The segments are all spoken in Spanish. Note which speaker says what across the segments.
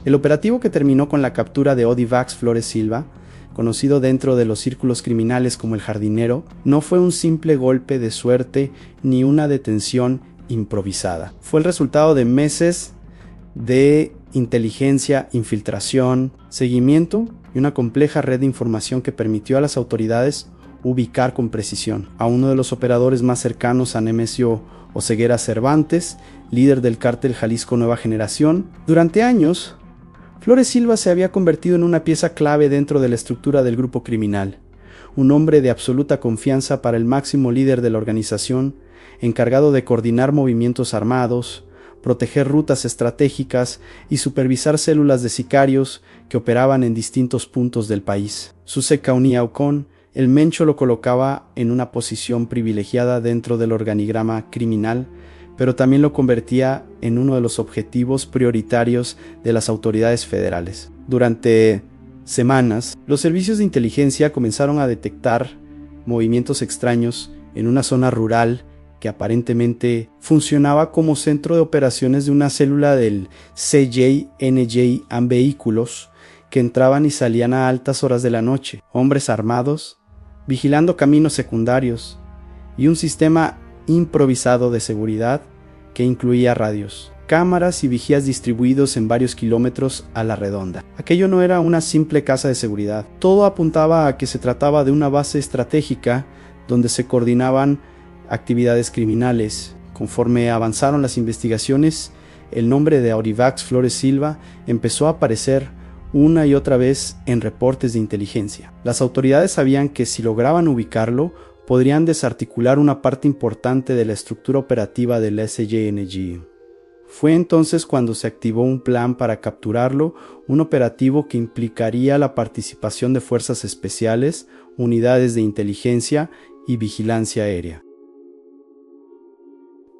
Speaker 1: El operativo que terminó con la captura de Odivax Flores Silva, conocido dentro de los círculos criminales como el jardinero, no fue un simple golpe de suerte ni una detención improvisada. Fue el resultado de meses de inteligencia, infiltración, seguimiento y una compleja red de información que permitió a las autoridades ubicar con precisión a uno de los operadores más cercanos a Nemesio Oseguera Cervantes, líder del cártel Jalisco Nueva Generación. Durante años, Flores Silva se había convertido en una pieza clave dentro de la estructura del grupo criminal, un hombre de absoluta confianza para el máximo líder de la organización, encargado de coordinar movimientos armados, proteger rutas estratégicas y supervisar células de sicarios que operaban en distintos puntos del país. Su Secauniaucón, el Mencho lo colocaba en una posición privilegiada dentro del organigrama criminal, pero también lo convertía en uno de los objetivos prioritarios de las autoridades federales. Durante semanas, los servicios de inteligencia comenzaron a detectar movimientos extraños en una zona rural que aparentemente funcionaba como centro de operaciones de una célula del CJNJ and Vehículos que entraban y salían a altas horas de la noche, hombres armados, vigilando caminos secundarios y un sistema improvisado de seguridad que incluía radios, cámaras y vigías distribuidos en varios kilómetros a la redonda. Aquello no era una simple casa de seguridad, todo apuntaba a que se trataba de una base estratégica donde se coordinaban actividades criminales. Conforme avanzaron las investigaciones, el nombre de Odivax Flores Silva empezó a aparecer una y otra vez en reportes de inteligencia. Las autoridades sabían que si lograban ubicarlo, podrían desarticular una parte importante de la estructura operativa del SJNG. Fue entonces cuando se activó un plan para capturarlo, un operativo que implicaría la participación de fuerzas especiales, unidades de inteligencia y vigilancia aérea.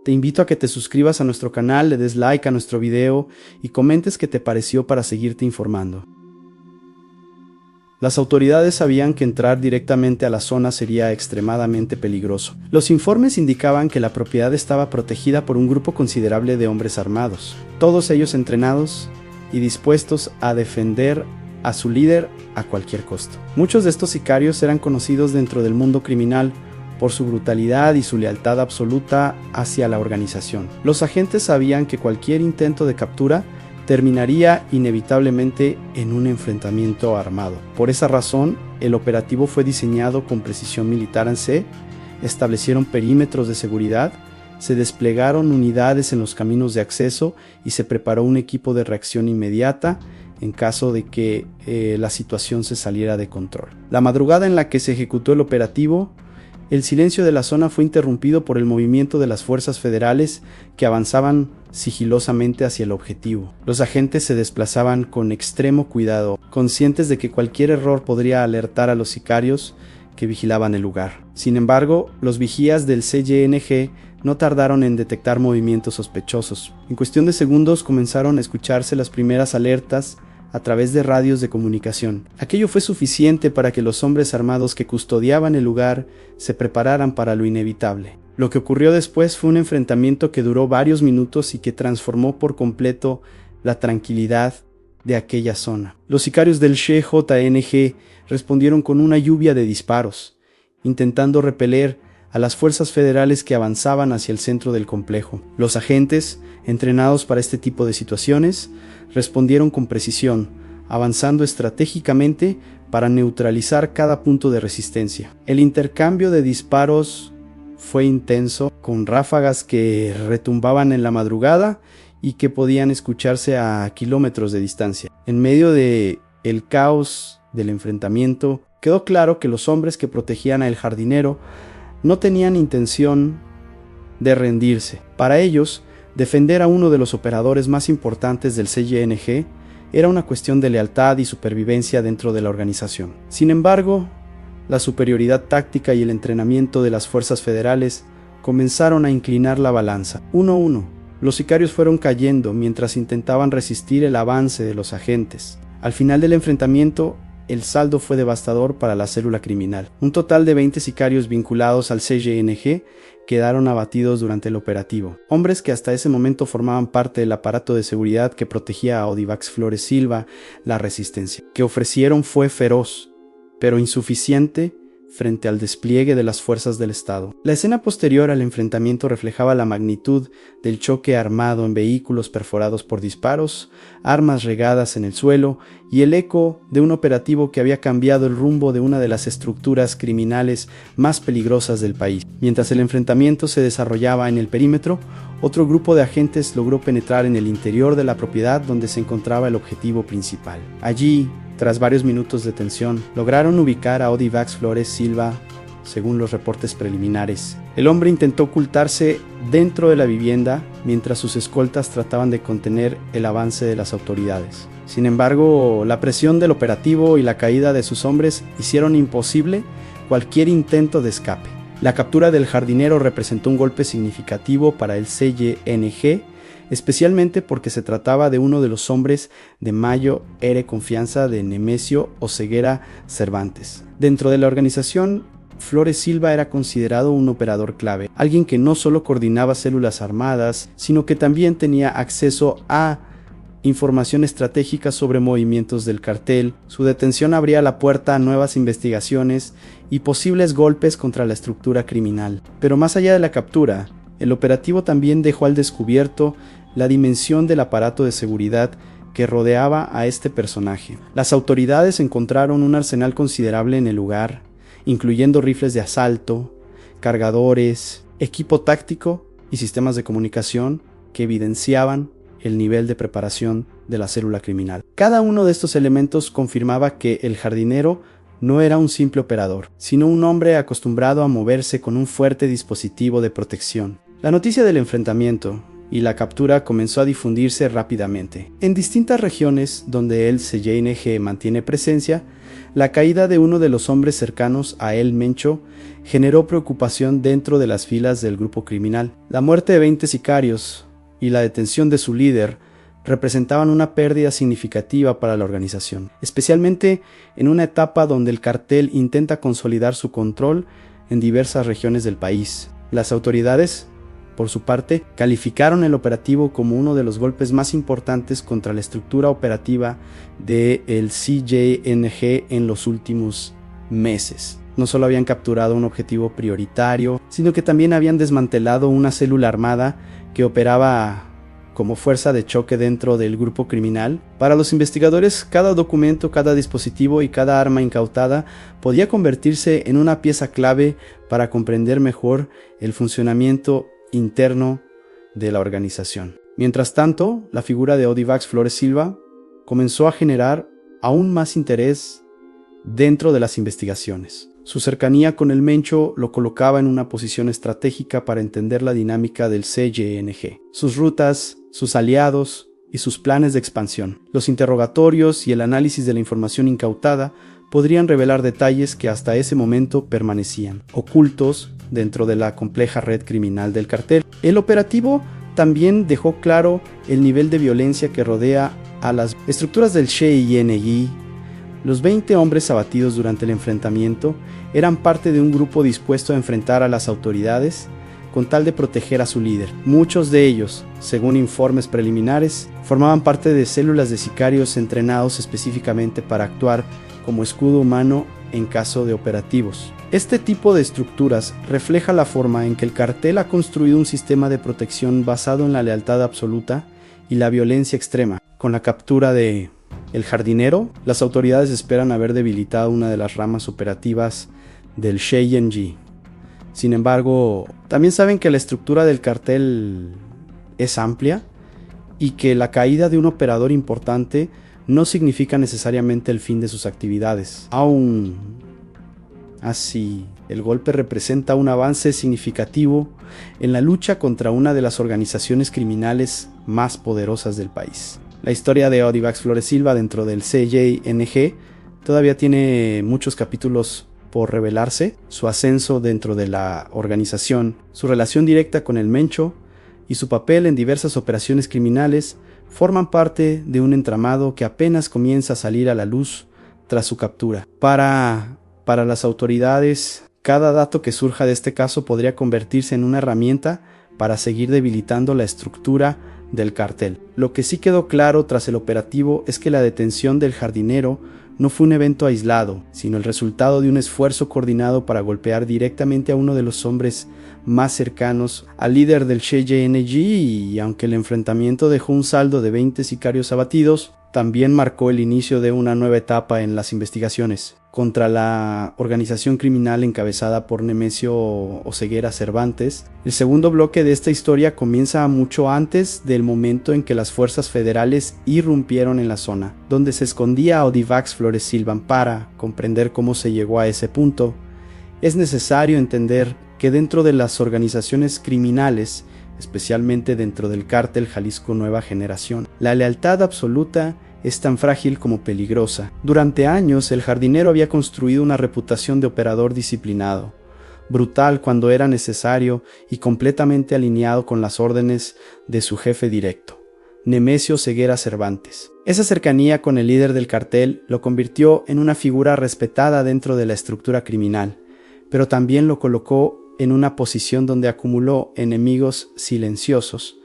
Speaker 1: Te invito a que te suscribas a nuestro canal, le des like a nuestro video y comentes qué te pareció para seguirte informando. Las autoridades sabían que entrar directamente a la zona sería extremadamente peligroso. Los informes indicaban que la propiedad estaba protegida por un grupo considerable de hombres armados, todos ellos entrenados y dispuestos a defender a su líder a cualquier costo. Muchos de estos sicarios eran conocidos dentro del mundo criminal por su brutalidad y su lealtad absoluta hacia la organización. Los agentes sabían que cualquier intento de captura terminaría inevitablemente en un enfrentamiento armado. Por esa razón, el operativo fue diseñado con precisión militar en C, establecieron perímetros de seguridad, se desplegaron unidades en los caminos de acceso y se preparó un equipo de reacción inmediata en caso de que la situación se saliera de control. La madrugada en la que se ejecutó el operativo, el silencio de la zona fue interrumpido por el movimiento de las fuerzas federales que avanzaban sigilosamente hacia el objetivo. Los agentes se desplazaban con extremo cuidado, conscientes de que cualquier error podría alertar a los sicarios que vigilaban el lugar. Sin embargo, los vigías del CJNG no tardaron en detectar movimientos sospechosos. En cuestión de segundos comenzaron a escucharse las primeras alertas a través de radios de comunicación. Aquello fue suficiente para que los hombres armados que custodiaban el lugar se prepararan para lo inevitable. Lo que ocurrió después fue un enfrentamiento que duró varios minutos y que transformó por completo la tranquilidad de aquella zona. Los sicarios del CJNG respondieron con una lluvia de disparos, intentando repeler a las fuerzas federales que avanzaban hacia el centro del complejo. Los agentes, entrenados para este tipo de situaciones, respondieron con precisión, avanzando estratégicamente para neutralizar cada punto de resistencia. El intercambio de disparos fue intenso, con ráfagas que retumbaban en la madrugada y que podían escucharse a kilómetros de distancia. En medio de el caos del enfrentamiento, quedó claro que los hombres que protegían a El Jardinero no tenían intención de rendirse. Para ellos, defender a uno de los operadores más importantes del CJNG era una cuestión de lealtad y supervivencia dentro de la organización. Sin embargo, la superioridad táctica y el entrenamiento de las fuerzas federales comenzaron a inclinar la balanza. 1-1. Los sicarios fueron cayendo mientras intentaban resistir el avance de los agentes. Al final del enfrentamiento, el saldo fue devastador para la célula criminal. Un total de 20 sicarios vinculados al CYNG quedaron abatidos durante el operativo. Hombres que hasta ese momento formaban parte del aparato de seguridad que protegía a Audivax Flores Silva. La resistencia que ofrecieron fue feroz, pero insuficiente frente al despliegue de las fuerzas del Estado. La escena posterior al enfrentamiento reflejaba la magnitud del choque armado en vehículos perforados por disparos, armas regadas en el suelo y el eco de un operativo que había cambiado el rumbo de una de las estructuras criminales más peligrosas del país. Mientras el enfrentamiento se desarrollaba en el perímetro, otro grupo de agentes logró penetrar en el interior de la propiedad donde se encontraba el objetivo principal. Allí, tras varios minutos de tensión, lograron ubicar a Audivax Flores Silva, según los reportes preliminares. El hombre intentó ocultarse dentro de la vivienda mientras sus escoltas trataban de contener el avance de las autoridades. Sin embargo, la presión del operativo y la caída de sus hombres hicieron imposible cualquier intento de escape. La captura del jardinero representó un golpe significativo para el CYNG, especialmente porque se trataba de uno de los hombres de mayor confianza de Nemesio Oseguera Cervantes. Dentro de la organización, Flores Silva era considerado un operador clave, alguien que no solo coordinaba células armadas, sino que también tenía acceso a información estratégica sobre movimientos del cartel. Su detención abría la puerta a nuevas investigaciones y posibles golpes contra la estructura criminal. Pero más allá de la captura, el operativo también dejó al descubierto la dimensión del aparato de seguridad que rodeaba a este personaje. Las autoridades encontraron un arsenal considerable en el lugar, incluyendo rifles de asalto, cargadores, equipo táctico y sistemas de comunicación que evidenciaban el nivel de preparación de la célula criminal. Cada uno de estos elementos confirmaba que el jardinero no era un simple operador, sino un hombre acostumbrado a moverse con un fuerte dispositivo de protección. La noticia del enfrentamiento y la captura comenzó a difundirse rápidamente. En distintas regiones donde el CYNG mantiene presencia, la caída de uno de los hombres cercanos a El Mencho generó preocupación dentro de las filas del grupo criminal. La muerte de 20 sicarios y la detención de su líder representaban una pérdida significativa para la organización, especialmente en una etapa donde el cartel intenta consolidar su control en diversas regiones del país. Las autoridades, por su parte, calificaron el operativo como uno de los golpes más importantes contra la estructura operativa del CYNG en los últimos meses. No solo habían capturado un objetivo prioritario, sino que también habían desmantelado una célula armada que operaba como fuerza de choque dentro del grupo criminal. Para los investigadores, cada documento, cada dispositivo y cada arma incautada podía convertirse en una pieza clave para comprender mejor el funcionamiento interno de la organización. Mientras tanto, la figura de Audivax Flores Silva comenzó a generar aún más interés dentro de las investigaciones. Su cercanía con el Mencho lo colocaba en una posición estratégica para entender la dinámica del CYNG, sus rutas, sus aliados y sus planes de expansión. Los interrogatorios y el análisis de la información incautada podrían revelar detalles que hasta ese momento permanecían ocultos dentro de la compleja red criminal del cartel. El operativo también dejó claro el nivel de violencia que rodea a las estructuras del CYNG. Los 20 hombres abatidos durante el enfrentamiento eran parte de un grupo dispuesto a enfrentar a las autoridades con tal de proteger a su líder. Muchos de ellos, según informes preliminares, formaban parte de células de sicarios entrenados específicamente para actuar como escudo humano en caso de operativos. Este tipo de estructuras refleja la forma en que el cartel ha construido un sistema de protección basado en la lealtad absoluta y la violencia extrema. Con la captura de El Jardinero, las autoridades esperan haber debilitado una de las ramas operativas del CYNG. Sin embargo, también saben que la estructura del cartel es amplia y que la caída de un operador importante no significa necesariamente el fin de sus actividades. Aún así, el golpe representa un avance significativo en la lucha contra una de las organizaciones criminales más poderosas del país. La historia de Audivax Flores Silva dentro del CYNG todavía tiene muchos capítulos por revelarse. Su ascenso dentro de la organización, su relación directa con el Mencho y su papel en diversas operaciones criminales forman parte de un entramado que apenas comienza a salir a la luz tras su captura. Para las autoridades, cada dato que surja de este caso podría convertirse en una herramienta para seguir debilitando la estructura del cartel. Lo que sí quedó claro tras el operativo es que la detención del jardinero no fue un evento aislado, sino el resultado de un esfuerzo coordinado para golpear directamente a uno de los hombres más cercanos al líder del CJNG, y aunque el enfrentamiento dejó un saldo de 20 sicarios abatidos, también marcó el inicio de una nueva etapa en las investigaciones contra la organización criminal encabezada por Nemesio Oseguera Cervantes. El segundo bloque de esta historia comienza mucho antes del momento en que las fuerzas federales irrumpieron en la zona, donde se escondía Audivax Flores Silva. Para comprender cómo se llegó a ese punto, es necesario entender que dentro de las organizaciones criminales, especialmente dentro del cártel Jalisco Nueva Generación, la lealtad absoluta es tan frágil como peligrosa. Durante años, el jardinero había construido una reputación de operador disciplinado, brutal cuando era necesario y completamente alineado con las órdenes de su jefe directo, Nemesio Oseguera Cervantes. Esa cercanía con el líder del cartel lo convirtió en una figura respetada dentro de la estructura criminal, pero también lo colocó en una posición donde acumuló enemigos silenciosos,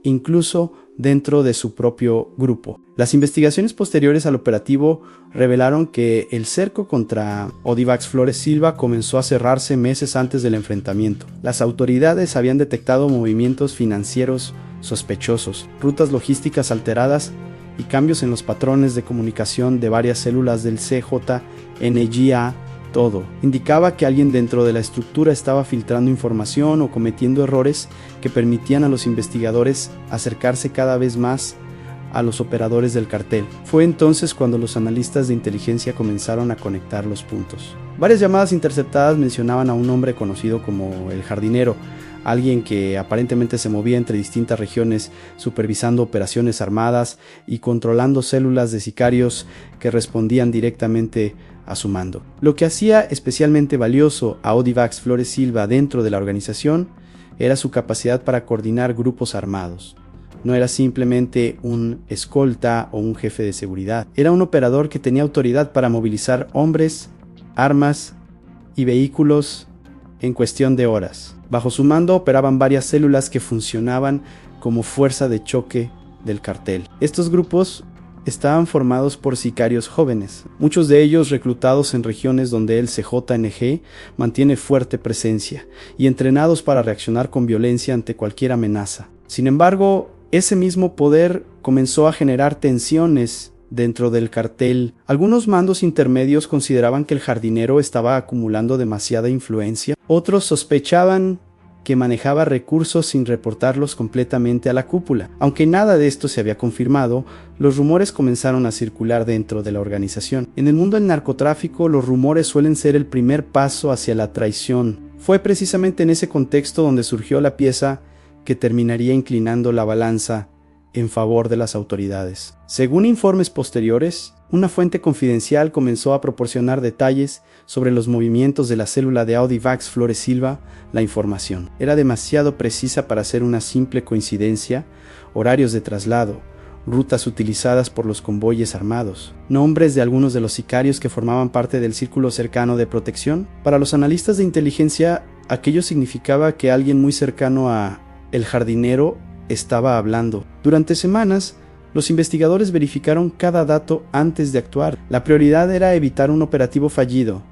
Speaker 1: incluso dentro de su propio grupo. Las investigaciones posteriores al operativo revelaron que el cerco contra Audivax Flores Silva comenzó a cerrarse meses antes del enfrentamiento. Las autoridades habían detectado movimientos financieros sospechosos, rutas logísticas alteradas y cambios en los patrones de comunicación de varias células del CJNGA. Todo indicaba que alguien dentro de la estructura estaba filtrando información o cometiendo errores que permitían a los investigadores acercarse cada vez más a los operadores del cartel. Fue entonces cuando los analistas de inteligencia comenzaron a conectar los puntos. Varias llamadas interceptadas mencionaban a un hombre conocido como el jardinero, alguien que aparentemente se movía entre distintas regiones, supervisando operaciones armadas y controlando células de sicarios que respondían directamente a su mando. Lo que hacía especialmente valioso a Audivax Flores Silva dentro de la organización era su capacidad para coordinar grupos armados. No era simplemente un escolta o un jefe de seguridad. Era un operador que tenía autoridad para movilizar hombres, armas y vehículos en cuestión de horas. Bajo su mando operaban varias células que funcionaban como fuerza de choque del cartel. Estos grupos estaban formados por sicarios jóvenes, muchos de ellos reclutados en regiones donde el CJNG mantiene fuerte presencia y entrenados para reaccionar con violencia ante cualquier amenaza. Sin embargo, ese mismo poder comenzó a generar tensiones dentro del cartel. Algunos mandos intermedios consideraban que el jardinero estaba acumulando demasiada influencia. Otros sospechaban que manejaba recursos sin reportarlos completamente a la cúpula. Aunque nada de esto se había confirmado, los rumores comenzaron a circular dentro de la organización. En el mundo del narcotráfico, los rumores suelen ser el primer paso hacia la traición. Fue precisamente en ese contexto donde surgió la pieza que terminaría inclinando la balanza en favor de las autoridades. Según informes posteriores, una fuente confidencial comenzó a proporcionar detalles sobre los movimientos de la célula de Audivax Flores Silva. La información era demasiado precisa para ser una simple coincidencia: horarios de traslado, rutas utilizadas por los convoyes armados, nombres de algunos de los sicarios que formaban parte del círculo cercano de protección. Para los analistas de inteligencia, aquello significaba que alguien muy cercano a el jardinero estaba hablando. Durante semanas, los investigadores verificaron cada dato antes de actuar. La prioridad era evitar un operativo fallido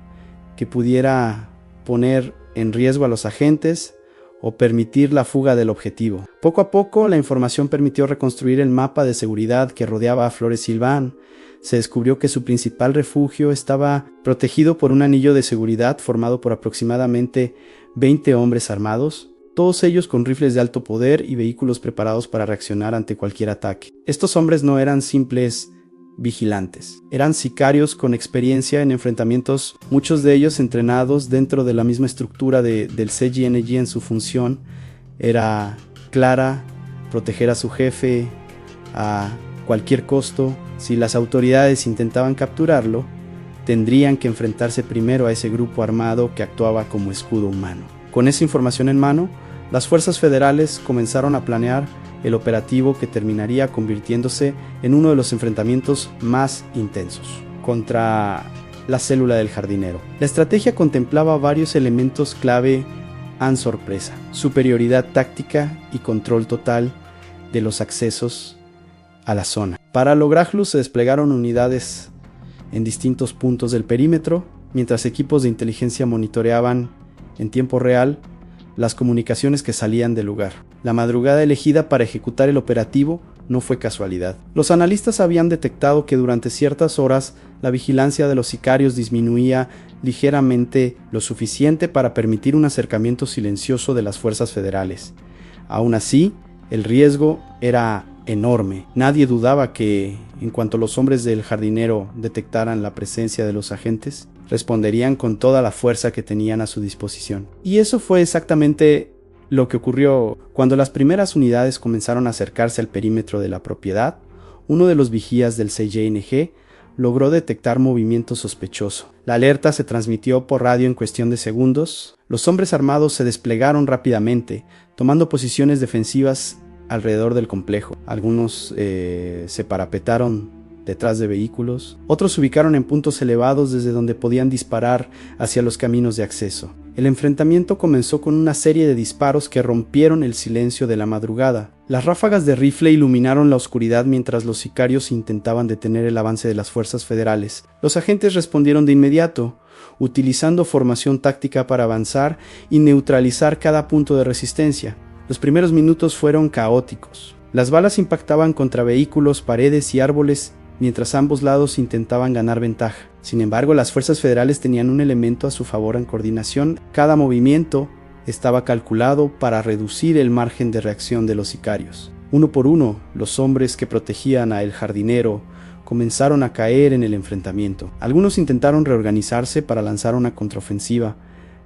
Speaker 1: que pudiera poner en riesgo a los agentes o permitir la fuga del objetivo. Poco a poco, la información permitió reconstruir el mapa de seguridad que rodeaba a Flores Silva. Se descubrió que su principal refugio estaba protegido por un anillo de seguridad formado por aproximadamente 20 hombres armados, todos ellos con rifles de alto poder y vehículos preparados para reaccionar ante cualquier ataque. Estos hombres no eran simples vigilantes, eran sicarios con experiencia en enfrentamientos, muchos de ellos entrenados dentro de la misma estructura del CJNG. En su función era clara: proteger a su jefe a cualquier costo. Si las autoridades intentaban capturarlo, tendrían que enfrentarse primero a ese grupo armado que actuaba como escudo humano. Con esa información en mano, las fuerzas federales comenzaron a planear el operativo que terminaría convirtiéndose en uno de los enfrentamientos más intensos. contra la célula del jardinero. La estrategia contemplaba varios elementos clave en sorpresa: superioridad táctica y control total de los accesos a la zona. Para lograrlo se desplegaron unidades en distintos puntos del perímetro, mientras equipos de inteligencia monitoreaban en tiempo real las comunicaciones que salían del lugar. La madrugada elegida para ejecutar el operativo no fue casualidad. Los analistas habían detectado que durante ciertas horas la vigilancia de los sicarios disminuía ligeramente, lo suficiente para permitir un acercamiento silencioso de las fuerzas federales. Aún así, el riesgo era enorme. Nadie dudaba que, en cuanto los hombres del jardinero detectaran la presencia de los agentes, responderían con toda la fuerza que tenían a su disposición. Y eso fue exactamente lo que ocurrió. Cuando las primeras unidades comenzaron a acercarse al perímetro de la propiedad, uno de los vigías del CJNG logró detectar movimiento sospechoso. La alerta se transmitió por radio en cuestión de segundos. Los hombres armados se desplegaron rápidamente, tomando posiciones defensivas alrededor del complejo. Algunos se parapetaron detrás de vehículos, otros se ubicaron en puntos elevados desde donde podían disparar hacia los caminos de acceso. El enfrentamiento comenzó con una serie de disparos que rompieron el silencio de la madrugada. Las ráfagas de rifle iluminaron la oscuridad mientras los sicarios intentaban detener el avance de las fuerzas federales. Los agentes respondieron de inmediato, utilizando formación táctica para avanzar y neutralizar cada punto de resistencia. Los primeros minutos fueron caóticos. Las balas impactaban contra vehículos, paredes y árboles, mientras ambos lados intentaban ganar ventaja. Sin embargo, las fuerzas federales tenían un elemento a su favor en coordinación. Cada movimiento estaba calculado para reducir el margen de reacción de los sicarios. Uno por uno, los hombres que protegían a el jardinero comenzaron a caer en el enfrentamiento. Algunos intentaron reorganizarse para lanzar una contraofensiva,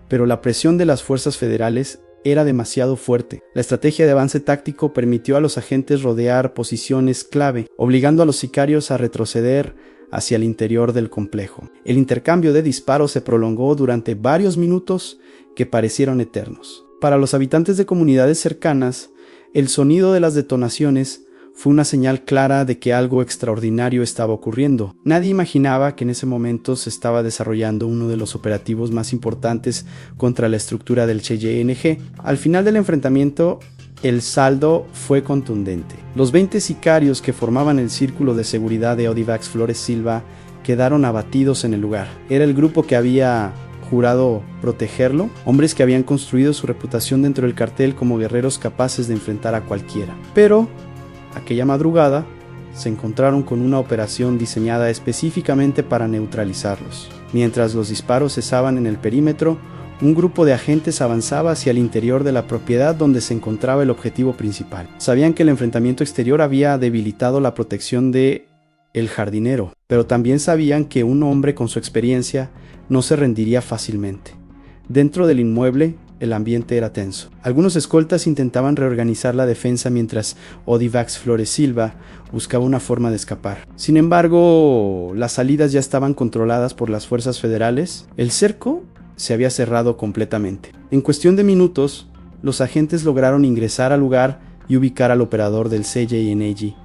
Speaker 1: pero la presión de las fuerzas federales era demasiado fuerte. La estrategia de avance táctico permitió a los agentes rodear posiciones clave, obligando a los sicarios a retroceder hacia el interior del complejo. El intercambio de disparos se prolongó durante varios minutos que parecieron eternos. Para los habitantes de comunidades cercanas, el sonido de las detonaciones fue una señal clara de que algo extraordinario estaba ocurriendo. Nadie imaginaba que en ese momento se estaba desarrollando uno de los operativos más importantes contra la estructura del CJNG. Al final del enfrentamiento, el saldo fue contundente. Los 20 sicarios que formaban el círculo de seguridad de Audivax Flores Silva quedaron abatidos en el lugar. Era el grupo que había jurado protegerlo, hombres que habían construido su reputación dentro del cartel como guerreros capaces de enfrentar a cualquiera. Pero aquella madrugada se encontraron con una operación diseñada específicamente para neutralizarlos. Mientras los disparos cesaban en el perímetro, un grupo de agentes avanzaba hacia el interior de la propiedad donde se encontraba el objetivo principal. Sabían que el enfrentamiento exterior había debilitado la protección de el jardinero, pero también sabían que un hombre con su experiencia no se rendiría fácilmente. Dentro del inmueble, el ambiente era tenso. Algunos escoltas intentaban reorganizar la defensa mientras Audivax Flores Silva buscaba una forma de escapar. Sin embargo, las salidas ya estaban controladas por las fuerzas federales. El cerco se había cerrado completamente. En cuestión de minutos, los agentes lograron ingresar al lugar y ubicar al operador del CJNG.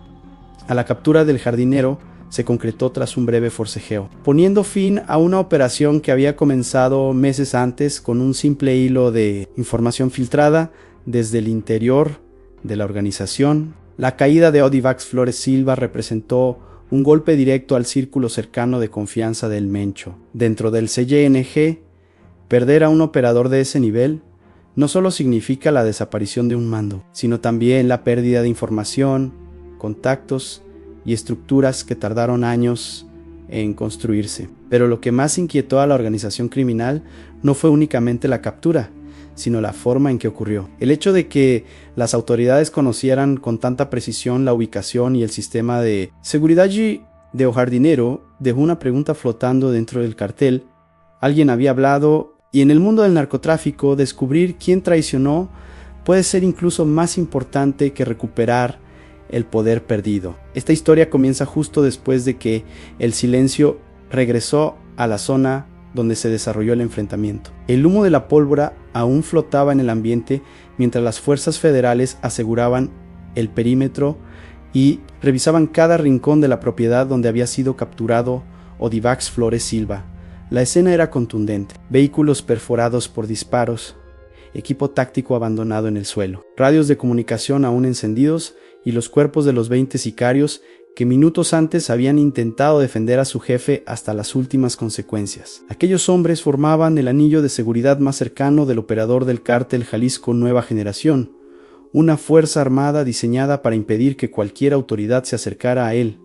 Speaker 1: A la captura del jardinero se concretó tras un breve forcejeo, poniendo fin a una operación que había comenzado meses antes con un simple hilo de información filtrada desde el interior de la organización. La caída de Audivax Flores Silva representó un golpe directo al círculo cercano de confianza del Mencho. Dentro del CJNG, perder a un operador de ese nivel no solo significa la desaparición de un mando, sino también la pérdida de información, contactos y estructuras que tardaron años en construirse. Pero lo que más inquietó a la organización criminal no fue únicamente la captura, sino la forma en que ocurrió. El hecho de que las autoridades conocieran con tanta precisión la ubicación y el sistema de seguridad de el jardinero dejó una pregunta flotando dentro del cartel. Alguien había hablado, y en el mundo del narcotráfico, descubrir quién traicionó puede ser incluso más importante que recuperar el poder perdido. Esta historia comienza justo después de que el silencio regresó a la zona donde se desarrolló el enfrentamiento. El humo de la pólvora aún flotaba en el ambiente mientras las fuerzas federales aseguraban el perímetro y revisaban cada rincón de la propiedad donde había sido capturado Odivax Flores Silva. La escena era contundente: vehículos perforados por disparos, equipo táctico abandonado en el suelo, radios de comunicación aún encendidos y los cuerpos de los 20 sicarios que minutos antes habían intentado defender a su jefe hasta las últimas consecuencias. Aquellos hombres formaban el anillo de seguridad más cercano del operador del cártel Jalisco Nueva Generación, una fuerza armada diseñada para impedir que cualquier autoridad se acercara a él.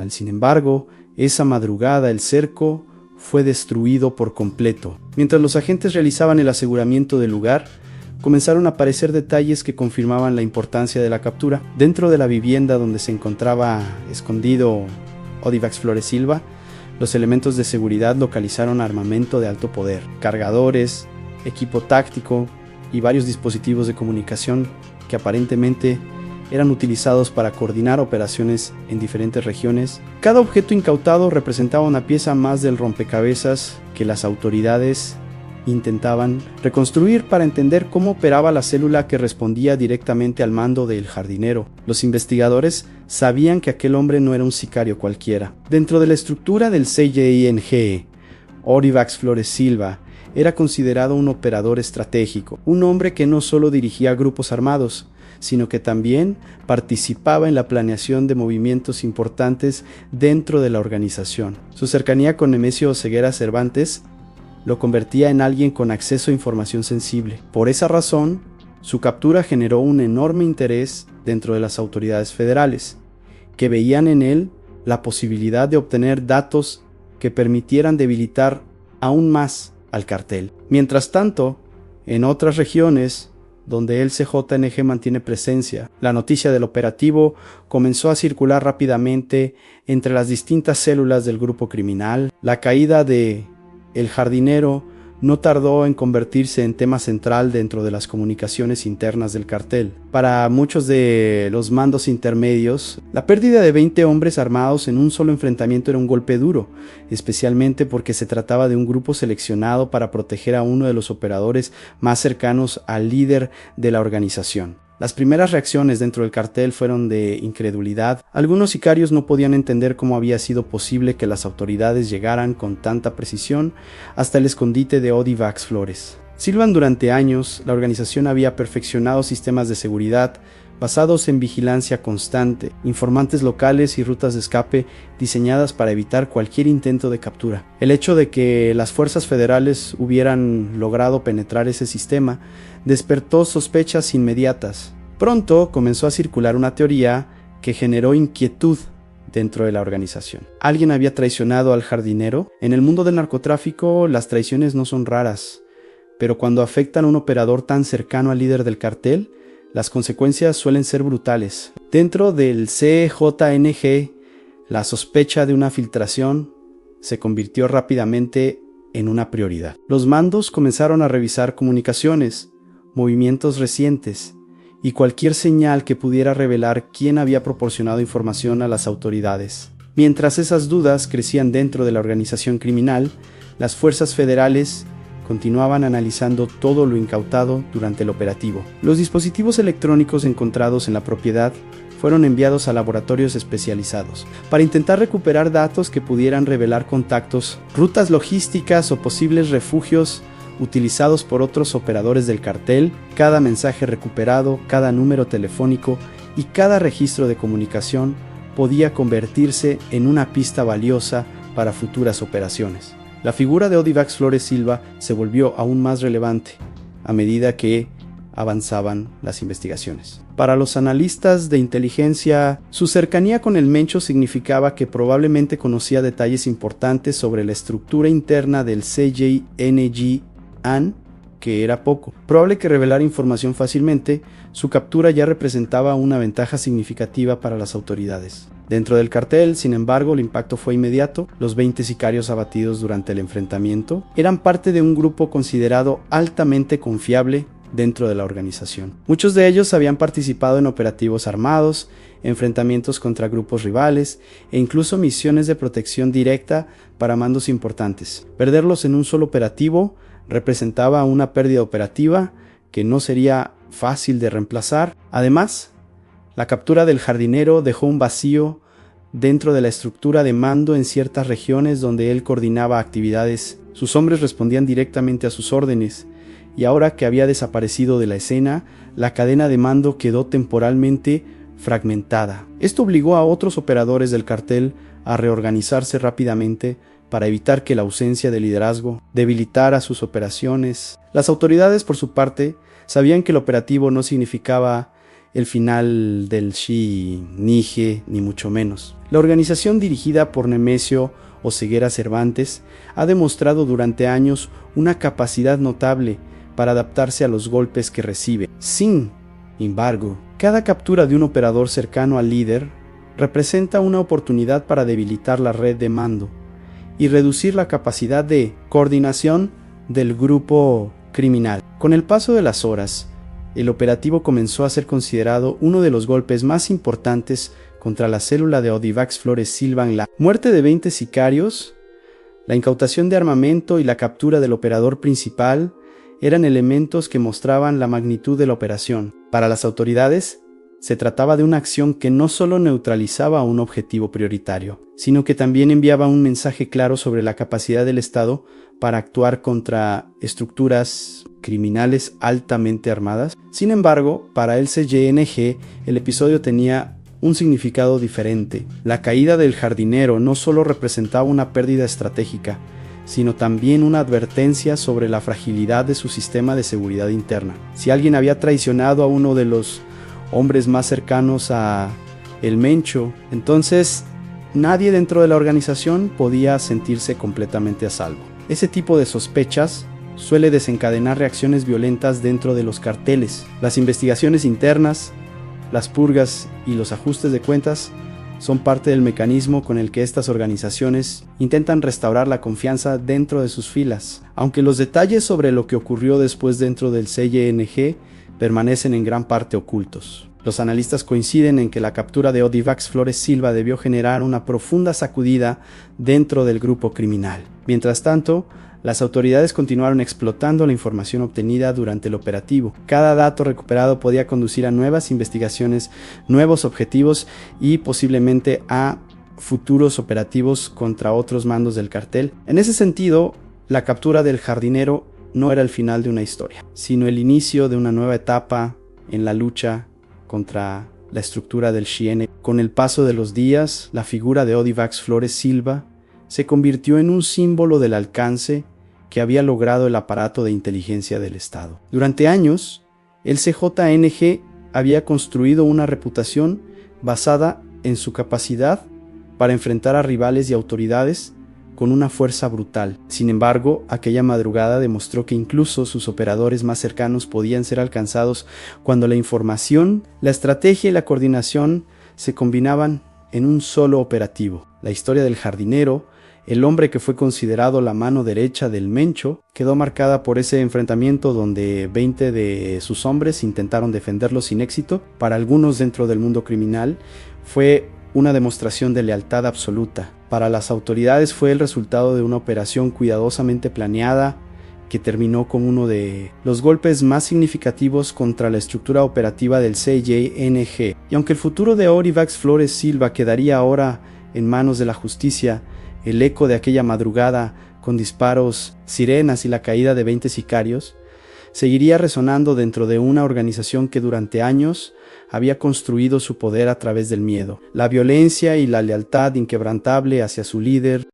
Speaker 1: Sin embargo, esa madrugada el cerco fue destruido por completo. Mientras los agentes realizaban el aseguramiento del lugar, comenzaron a aparecer detalles que confirmaban la importancia de la captura. Dentro de la vivienda donde se encontraba escondido Odivax Flores Silva, los elementos de seguridad localizaron armamento de alto poder, cargadores, equipo táctico y varios dispositivos de comunicación que aparentemente eran utilizados para coordinar operaciones en diferentes regiones. Cada objeto incautado representaba una pieza más del rompecabezas que las autoridades intentaban reconstruir para entender cómo operaba la célula que respondía directamente al mando del jardinero. Los investigadores sabían que aquel hombre no era un sicario cualquiera. Dentro de la estructura del CYNG, Odivax Flores Silva era considerado un operador estratégico, un hombre que no solo dirigía grupos armados, sino que también participaba en la planeación de movimientos importantes dentro de la organización. Su cercanía con Nemesio Ceguera Cervantes lo convertía en alguien con acceso a información sensible. Por esa razón, su captura generó un enorme interés dentro de las autoridades federales, que veían en él la posibilidad de obtener datos que permitieran debilitar aún más al cartel. Mientras tanto, en otras regiones donde el CJNG mantiene presencia, la noticia del operativo comenzó a circular rápidamente entre las distintas células del grupo criminal. La caída de El Jardinero no tardó en convertirse en tema central dentro de las comunicaciones internas del cartel. Para muchos de los mandos intermedios, la pérdida de 20 hombres armados en un solo enfrentamiento era un golpe duro, especialmente porque se trataba de un grupo seleccionado para proteger a uno de los operadores más cercanos al líder de la organización. Las primeras reacciones dentro del cartel fueron de incredulidad. Algunos sicarios no podían entender cómo había sido posible que las autoridades llegaran con tanta precisión hasta el escondite de Odivax Flores. Silvan, durante años, la organización había perfeccionado sistemas de seguridad basados en vigilancia constante, informantes locales y rutas de escape diseñadas para evitar cualquier intento de captura. El hecho de que las fuerzas federales hubieran logrado penetrar ese sistema despertó sospechas inmediatas. Pronto comenzó a circular una teoría que generó inquietud dentro de la organización. ¿Alguien había traicionado al jardinero? En el mundo del narcotráfico, las traiciones no son raras, pero cuando afectan a un operador tan cercano al líder del cartel, las consecuencias suelen ser brutales. Dentro del CJNG, la sospecha de una filtración se convirtió rápidamente en una prioridad. Los mandos comenzaron a revisar comunicaciones, movimientos recientes y cualquier señal que pudiera revelar quién había proporcionado información a las autoridades. Mientras esas dudas crecían dentro de la organización criminal, las fuerzas federales continuaban analizando todo lo incautado durante el operativo. Los dispositivos electrónicos encontrados en la propiedad fueron enviados a laboratorios especializados para intentar recuperar datos que pudieran revelar contactos, rutas logísticas o posibles refugios utilizados por otros operadores del cartel. Cada mensaje recuperado, cada número telefónico y cada registro de comunicación podía convertirse en una pista valiosa para futuras operaciones. La figura de Odivax Flores Silva se volvió aún más relevante a medida que avanzaban las investigaciones. Para los analistas de inteligencia, su cercanía con el Mencho significaba que probablemente conocía detalles importantes sobre la estructura interna del CJNG-AN, que era poco. Probable que revelar información fácilmente, su captura ya representaba una ventaja significativa para las autoridades. Dentro del cartel, sin embargo, el impacto fue inmediato. Los 20 sicarios abatidos durante el enfrentamiento eran parte de un grupo considerado altamente confiable dentro de la organización. Muchos de ellos habían participado en operativos armados, enfrentamientos contra grupos rivales e incluso misiones de protección directa para mandos importantes. Perderlos en un solo operativo representaba una pérdida operativa que no sería fácil de reemplazar. Además, la captura del jardinero dejó un vacío dentro de la estructura de mando en ciertas regiones donde él coordinaba actividades. Sus hombres respondían directamente a sus órdenes, y ahora que había desaparecido de la escena, la cadena de mando quedó temporalmente fragmentada. Esto obligó a otros operadores del cartel a reorganizarse rápidamente para evitar que la ausencia de liderazgo debilitara sus operaciones. Las autoridades, por su parte, sabían que el operativo no significaba el final del Shi-Nige, ni mucho menos. La organización dirigida por Nemesio Oseguera Cervantes ha demostrado durante años una capacidad notable para adaptarse a los golpes que recibe. Sin embargo, cada captura de un operador cercano al líder representa una oportunidad para debilitar la red de mando y reducir la capacidad de coordinación del grupo criminal. Con el paso de las horas, el operativo comenzó a ser considerado uno de los golpes más importantes contra la célula de Audivax Flores Silva en la muerte de 20 sicarios. La incautación de armamento y la captura del operador principal eran elementos que mostraban la magnitud de la operación. Para las autoridades, se trataba de una acción que no solo neutralizaba un objetivo prioritario, sino que también enviaba un mensaje claro sobre la capacidad del Estado para actuar contra estructuras criminales altamente armadas. Sin embargo, para el CYNG, el episodio tenía un significado diferente. La caída del jardinero no solo representaba una pérdida estratégica, sino también una advertencia sobre la fragilidad de su sistema de seguridad interna. Si alguien había traicionado a uno de los hombres más cercanos a el Mencho, entonces nadie dentro de la organización podía sentirse completamente a salvo. Ese tipo de sospechas suele desencadenar reacciones violentas dentro de los carteles. Las investigaciones internas, las purgas y los ajustes de cuentas son parte del mecanismo con el que estas organizaciones intentan restaurar la confianza dentro de sus filas. Aunque los detalles sobre lo que ocurrió después dentro del CYNG permanecen en gran parte ocultos. Los analistas coinciden en que la captura de Audivax Flores Silva debió generar una profunda sacudida dentro del grupo criminal. Mientras tanto, las autoridades continuaron explotando la información obtenida durante el operativo. Cada dato recuperado podía conducir a nuevas investigaciones, nuevos objetivos y posiblemente a futuros operativos contra otros mandos del cartel. En ese sentido, la captura del jardinero no era el final de una historia, sino el inicio de una nueva etapa en la lucha contra la estructura del Shi-N. Con el paso de los días, la figura de Audivax Flores Silva se convirtió en un símbolo del alcance que había logrado el aparato de inteligencia del Estado. Durante años, el CJNG había construido una reputación basada en su capacidad para enfrentar a rivales y autoridades con una fuerza brutal. Sin embargo, aquella madrugada demostró que incluso sus operadores más cercanos podían ser alcanzados cuando la información, la estrategia y la coordinación se combinaban en un solo operativo. La historia del jardinero, el hombre que fue considerado la mano derecha del Mencho, quedó marcada por ese enfrentamiento donde 20 de sus hombres intentaron defenderlo sin éxito. Para algunos dentro del mundo criminal fue una demostración de lealtad absoluta. Para las autoridades fue el resultado de una operación cuidadosamente planeada que terminó con uno de los golpes más significativos contra la estructura operativa del CYNG. Y aunque el futuro de Audivax Flores Silva quedaría ahora en manos de la justicia, el eco de aquella madrugada con disparos, sirenas y la caída de 20 sicarios seguiría resonando dentro de una organización que durante años había construido su poder a través del miedo, la violencia y la lealtad inquebrantable hacia su líder.